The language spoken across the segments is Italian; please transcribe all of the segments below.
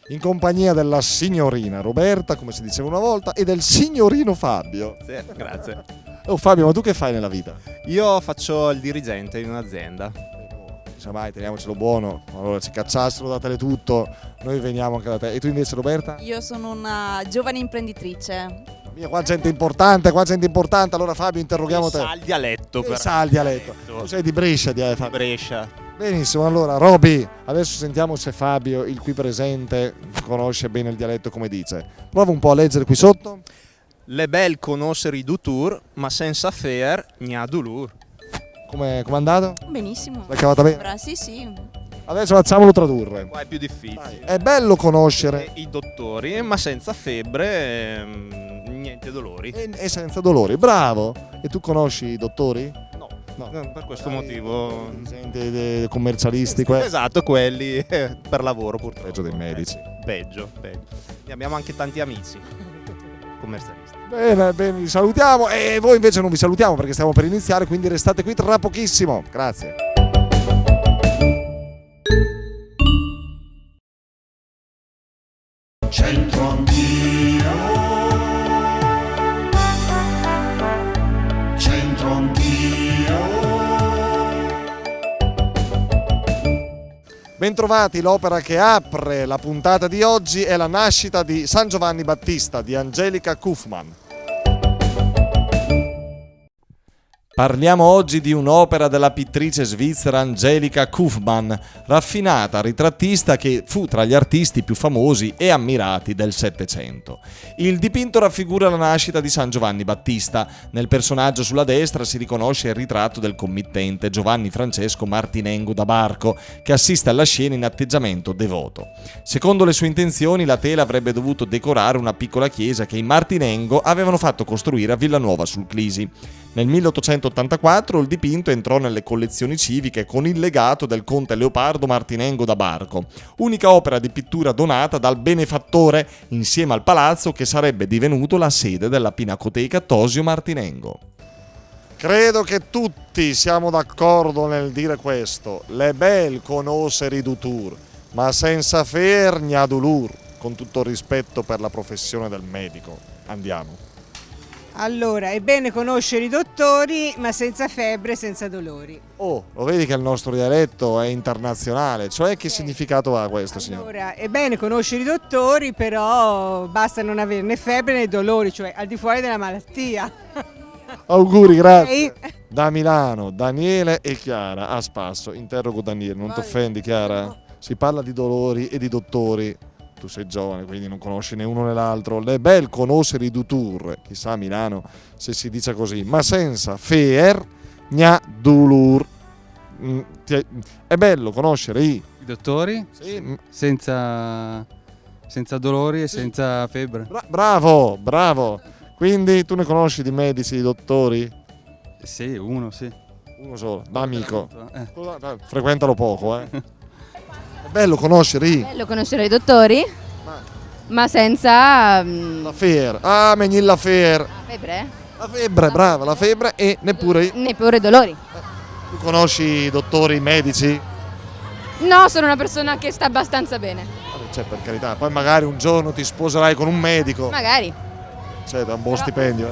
in compagnia della signorina Roberta, come si diceva una volta, e del signorino Fabio. Sì, grazie. Oh Fabio, ma tu che fai nella vita? Io faccio il dirigente in un'azienda. Dice mai, teniamocelo buono, allora ci cacciassero da Teletutto, noi veniamo anche da te. E tu invece Roberta? Io sono una giovane imprenditrice. Mia, qua gente importante, allora Fabio interroghiamo te. Sa il dialetto. Sa il dialetto. Tu sei di Brescia, Fabio. Brescia. Benissimo, allora Roby, adesso sentiamo se Fabio, il qui presente, conosce bene il dialetto come dice. Prova un po' a leggere qui sotto. Le bel conoscere i dutur, ma senza fer n'ha dolur. Com'è andato? Benissimo. L'hai cavata bene? Sì. Adesso facciamolo tradurre. Qua è più difficile. È bello conoscere I dottori, ma senza febbre, niente dolori. e senza dolori. Bravo. E tu conosci i dottori? No, per questo motivo. Gente commercialisti. Esatto, quelli per lavoro purtroppo. Peggio dei medici. Peggio. Ne abbiamo anche tanti amici commercialisti. Bene, vi salutiamo e voi invece non vi salutiamo perché stiamo per iniziare, quindi restate qui tra pochissimo. Grazie. Centro anch'io, centro anch'io. Bentrovati, l'opera che apre la puntata di oggi è La nascita di San Giovanni Battista di Angelica Kauffmann. Parliamo oggi di un'opera della pittrice svizzera Angelica Kauffmann, raffinata ritrattista che fu tra gli artisti più famosi e ammirati del Settecento. Il dipinto raffigura la nascita di San Giovanni Battista. Nel personaggio sulla destra si riconosce il ritratto del committente Giovanni Francesco Martinengo da Barco, che assiste alla scena in atteggiamento devoto. Secondo le sue intenzioni, la tela avrebbe dovuto decorare una piccola chiesa che i Martinengo avevano fatto costruire a Villanuova sul Clisi. Nel 1884 il dipinto entrò nelle collezioni civiche con il legato del conte Leopardo Martinengo da Barco, unica opera di pittura donata dal benefattore insieme al palazzo che sarebbe divenuto la sede della Pinacoteca Tosio Martinengo. Credo che tutti siamo d'accordo nel dire questo. Le bel conoscere i dutur, ma senza fer n'ha dolur. Con tutto il rispetto per la professione del medico. Andiamo. Allora, è bene conoscere i dottori, ma senza febbre e senza dolori. Oh, lo vedi che il nostro dialetto è internazionale, cioè che significato ha questo, signore? Allora, è bene conoscere i dottori, però basta non avere né febbre né dolori, cioè al di fuori della malattia. Auguri, grazie. Da Milano, Daniele e Chiara, a spasso. Interrogo Daniele, non ti offendi Chiara? Si parla di dolori e di dottori. Tu sei giovane, quindi non conosci né uno né l'altro. Le bel conoscere i dutur, chissà a Milano se si dice così, ma senza fer n'ha dolur. È bello conoscere i dottori? Sì. Senza dolori e senza febbre. Bravo. Quindi tu ne conosci di medici, di dottori? Sì, uno sì. Uno solo, da amico. Frequentalo poco, È bello conoscere i dottori, ma senza la fer. Ah, meglio la fer. La febbre, brava, la febbre e neppure dolori. Tu conosci i dottori, i medici? No, sono una persona che sta abbastanza bene. Cioè, per carità, poi magari un giorno ti sposerai con un medico. Magari. Cioè, da un buon stipendio.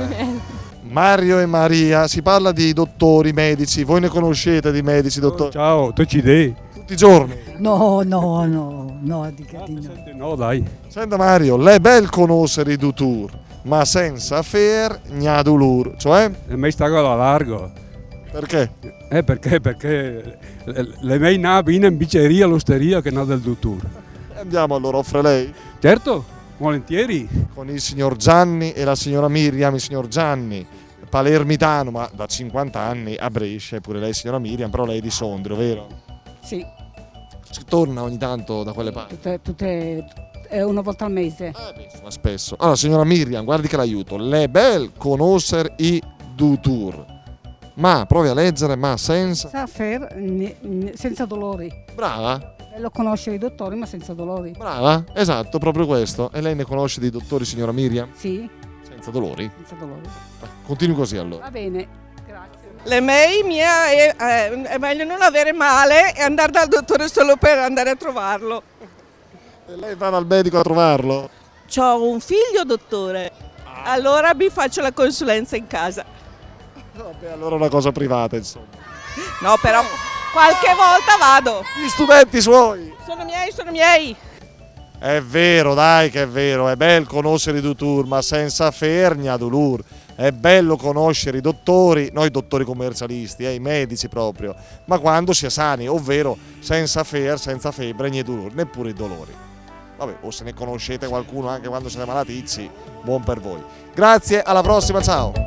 Mario e Maria, si parla di dottori, medici. Voi ne conoscete di medici, dottori? Ciao, tu ci dei? Tutti i giorni? No, dica di no. No, dai. Senta Mario, le bel conoscere i dutur, ma senza fer n'ha dolur, cioè? E me sta alla largo. Perché? Perché le mie navi in biceria all'osteria che non del dottor. Andiamo allora, offre lei? Certo, volentieri. Con il signor Gianni e la signora Miriam, il signor Gianni, palermitano, ma da 50 anni a Brescia, pure lei signora Miriam, però lei è di Sondrio, vero? Sì. Si torna ogni tanto da quelle parti? Una volta al mese. Ma spesso. Allora, signora Miriam, guardi che l'aiuto. Le bel conoscere i dutur, ma provi a leggere, ma senza senza dolori. Brava. Bello conoscere i dottori, ma senza dolori. Brava, esatto, proprio questo. E lei ne conosce dei dottori, signora Miriam? Sì. Senza dolori? Senza dolori. Continui così allora. Va bene, grazie. Le mie è meglio non avere male e andare dal dottore solo per andare a trovarlo. E lei va dal medico a trovarlo? C'ho un figlio, dottore. Allora mi faccio la consulenza in casa. Vabbè, allora è una cosa privata, insomma. No, però qualche volta vado. Gli studenti suoi! Sono miei, sono miei. È vero, dai che è vero, è bello conoscere i dottori, ma senza fernia dolur. È bello conoscere i dottori, noi dottori commercialisti, i medici proprio, ma quando si è sani, ovvero senza febbre, né dolore, neppure i dolori. Vabbè, o se ne conoscete qualcuno anche quando siete malaticci, buon per voi. Grazie, alla prossima, ciao!